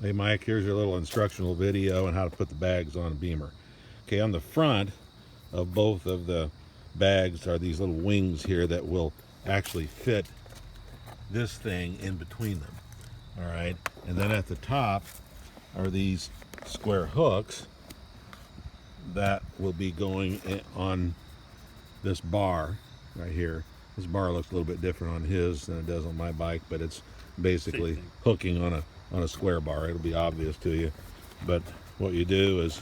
Hey Mike, here's your little instructional video on how to put the bags on a Beamer. Okay, on the front of both of the bags are these little wings here that will actually fit this thing in between them. All right, and then at the top are these square hooks that will be going on this bar right here. This bar looks a little bit different on his than it does on my bike, but it's basically hooking on a square bar. It'll be obvious to you, but what you do is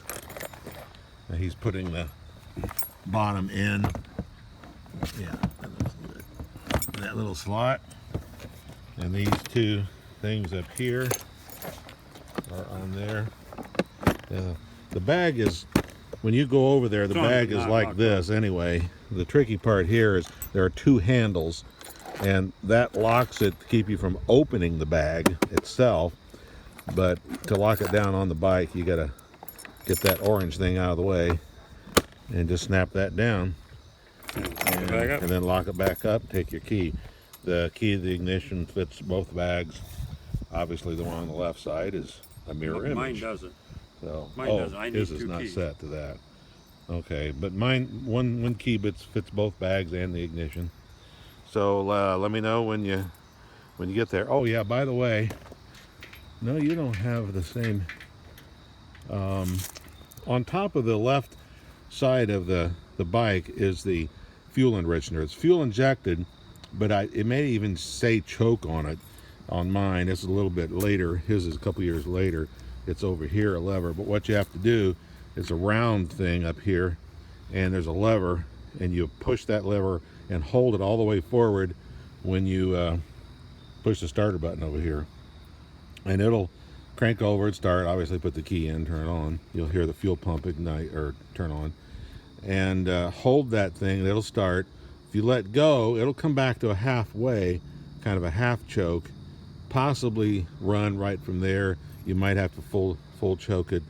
he's putting the bottom in, yeah, that little slot, and these two things up here are on there. The bag is, when you go over there, the bag is like this anyway. The tricky part here is there are two handles, and that locks it to keep you from opening the bag itself. But to lock it down on the bike, you gotta get that orange thing out of the way and just snap that down, and then lock it back up. Take your key. The key to the ignition fits both bags. Obviously, the one on the left side is a mirror image. Mine doesn't. So, mine doesn't. I need his is not set to that. Okay, but mine, one key fits both bags and the ignition. So let me know when you get there. Oh yeah, by the way, no, you don't have the same. On top of the left side of the bike is the fuel enricher. It's fuel injected, but it may even say choke on it. On mine, it's a little bit later. His is a couple years later. It's over here, a lever. But what you have to do, it's a round thing up here, and there's a lever, and you push that lever and hold it all the way forward when you push the starter button over here, and it'll crank over and start. Obviously put the key in, turn it on. You'll hear the fuel pump ignite or turn on, and hold that thing, and it'll start. If you let go, it'll come back to a halfway, kind of a half choke, possibly run right from there. You might have to full choke it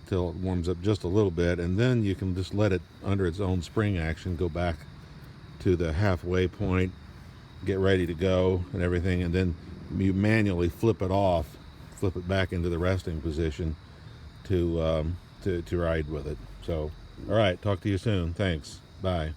till it warms up just a little bit, and then you can just let it under its own spring action go back to the halfway point, get ready to go and everything, and then you manually flip it back into the resting position to ride with it. So all right, talk to you soon. Thanks. Bye.